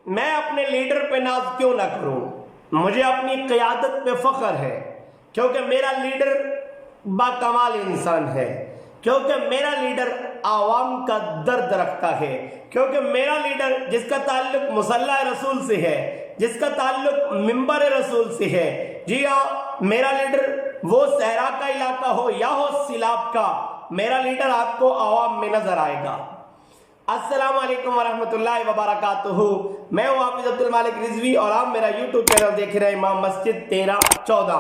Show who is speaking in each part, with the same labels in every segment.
Speaker 1: میں اپنے لیڈر پہ ناز کیوں نہ کروں؟ مجھے اپنی قیادت پہ فخر ہے، کیونکہ میرا لیڈر باکمال انسان ہے، کیونکہ میرا لیڈر عوام کا درد رکھتا ہے، کیونکہ میرا لیڈر جس کا تعلق مصلی رسول سے ہے، جس کا تعلق منبر رسول سے ہے، جی ہاں، میرا لیڈر وہ صحرا کا علاقہ ہو یا ہو سیلاب کا، میرا لیڈر آپ کو عوام میں نظر آئے گا۔ السلام علیکم ورحمۃ اللہ وبرکاتہ، میں ہوں حافظ عبد المالک رضوی اور آپ میرا یوٹیوب چینل دیکھ رہے ہیں امام مسجد 1314۔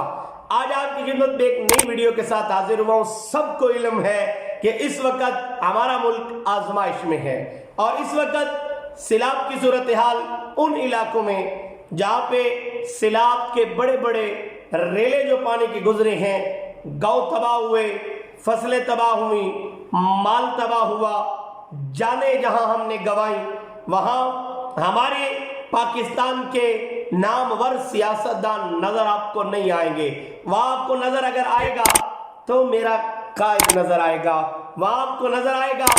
Speaker 1: آج آپ کی خدمت میں ایک نئی ویڈیو کے ساتھ حاضر ہوا ہوں۔ سب کو علم ہے کہ اس وقت ہمارا ملک آزمائش میں ہے، اور اس وقت سیلاب کی صورتحال ان علاقوں میں جہاں پہ سیلاب کے بڑے بڑے ریلے جو پانی کے گزرے ہیں، گاؤں تباہ ہوئے، فصلیں تباہ ہوئیں، مال تباہ ہوا، جانیں جہاں ہم نے گنوائیں، وہاں ہمارے پاکستان کے نامور سیاستدان نظر آپ کو نہیں آئیں گے۔ وہاں آپ کو نظر اگر آئے گا تو میرا قائد نظر آئے گا، وہاں آپ کو نظر آئے گا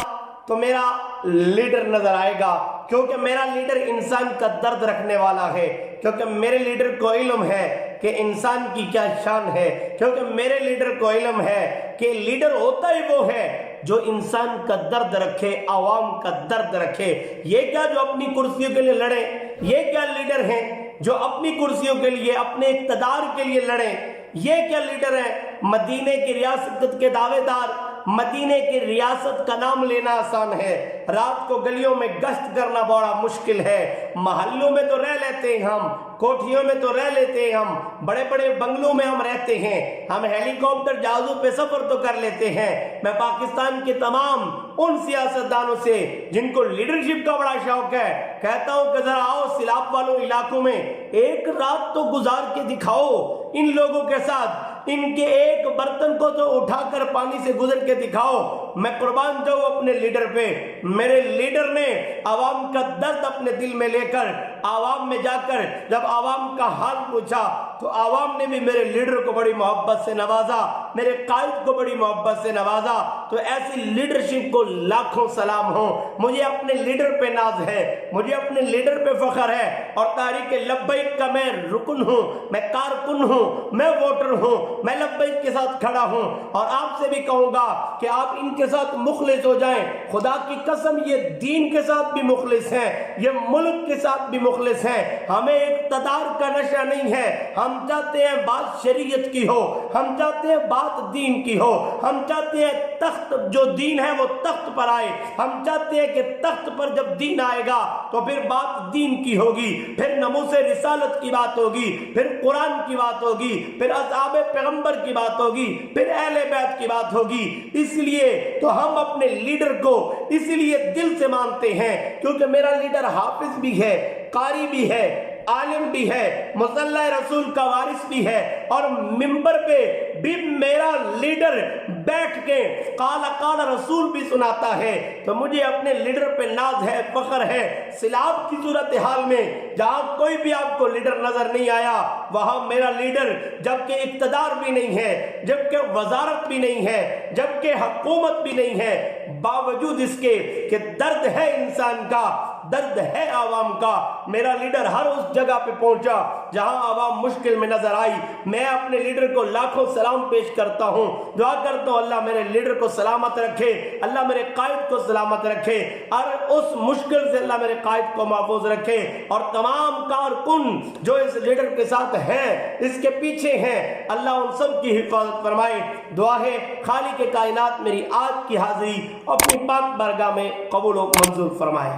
Speaker 1: تو میرا لیڈر نظر آئے گا، کیونکہ میرا لیڈر انسان کا درد رکھنے والا ہے، کیونکہ میرے لیڈر کو علم ہے کہ انسان کی کیا شان ہے، کیونکہ میرے لیڈر کو علم ہے کہ لیڈر ہوتا ہی وہ ہے جو انسان کا درد رکھے، عوام کا درد رکھے۔ یہ کیا جو اپنی کرسیوں کے لیے لڑیں، یہ کیا لیڈر ہیں جو اپنی کرسیوں کے لیے، اپنے اقتدار کے لیے لڑیں؟ یہ کیا لیڈر ہیں مدینے کی ریاست کے دعوے دار؟ مدینے کی ریاست کا نام لینا آسان ہے، رات کو گلیوں میں گشت کرنا بڑا مشکل ہے۔ محلوں میں تو رہ لیتے ہیں ہم، کوٹھیوں میں تو رہ لیتے ہیں ہم، بڑے بڑے بنگلوں میں ہم رہتے ہیں، ہم ہیلی کاپٹر جہازوں پہ سفر تو کر لیتے ہیں۔ میں پاکستان کے تمام ان سیاستدانوں سے جن کو لیڈرشپ کا بڑا شوق ہے کہتا ہوں کہ ذرا آؤ سیلاب والوں علاقوں میں ایک رات تو گزار کے دکھاؤ ان لوگوں کے ساتھ، ان کے ایک برتن کو تو اٹھا کر پانی سے گزر کے دکھاؤ۔ میں قربان جاؤں اپنے لیڈر پہ۔ میرے لیڈر نے عوام کا درد اپنے دل میں لے کر عوام میں جا کر جب عوام کا حال پوچھا تو عوام نے بھی میرے لیڈر کو بڑی محبت سے نوازا، میرے قائد کو بڑی محبت سے نوازا۔ تو ایسی لیڈرشپ کو لاکھوں سلام ہو۔ مجھے اپنے لیڈر پہ ناز ہے، مجھے اپنے لیڈر پہ فخر ہے، اور تحریک لبیک کا میں رکن ہوں، میں کارکن ہوں، میں ووٹر ہوں، میں لبیک کے ساتھ کھڑا ہوں، اور آپ سے بھی کہوں گا کہ آپ ان کے ساتھ مخلص ہو جائیں۔ خدا کی قسم یہ دین کے ساتھ بھی مخلص ہیں، یہ ملک کے ساتھ بھی مخلص ہیں۔ ہمیں اقتدار کا نشہ نہیں ہے، ہم چاہتے ہیں بات شریعت کی ہو، ہم چاہتے ہیں بات دین کی ہو، ہم چاہتے ہیں تخت جو دین ہے وہ تخت پر آئے، ہم چاہتے ہیں کہ تخت پر جب دین آئے گا تو پھر بات دین کی ہوگی، پھر ناموس رسالت کی بات ہوگی، پھر قرآن کی بات ہوگی، پھر اصحاب پیغمبر کی بات ہوگی، پھر اہل بیت کی بات ہوگی۔ اس لیے تو ہم اپنے لیڈر کو اسی لیے دل سے مانتے ہیں کیونکہ میرا لیڈر حافظ بھی ہے، قاری بھی ہے، عالم بھی ہے، مصلی رسول کا وارث بھی ہے، اور منبر پہ بھی میرا لیڈر بیٹھ کے قال قال رسول بھی سناتا ہے۔ تو مجھے اپنے لیڈر پہ ناز ہے، فخر ہے۔ سیلاب کی صورتحال میں جہاں کوئی بھی آپ کو لیڈر نظر نہیں آیا، وہاں میرا لیڈر جبکہ اقتدار بھی نہیں ہے، جبکہ وزارت بھی نہیں ہے، جبکہ حکومت بھی نہیں ہے، باوجود اس کے کہ درد ہے انسان کا، درد ہے عوام کا، میرا لیڈر ہر اس جگہ پہ پہنچا جہاں عوام مشکل میں نظر آئی۔ میں اپنے لیڈر کو لاکھوں سلام پیش کرتا ہوں، دعا کرتا ہوں اللہ میرے لیڈر کو سلامت رکھے، اللہ میرے قائد کو سلامت رکھے، اور اس مشکل سے اللہ میرے قائد کو محفوظ رکھے، اور تمام کارکن جو اس لیڈر کے ساتھ ہیں، اس کے پیچھے ہیں، اللہ ان سب کی حفاظت فرمائے۔ دعا ہے خالق کائنات میری آج کی حاضری اپنی پاک بارگاہ میں قبول و منظور فرمائے۔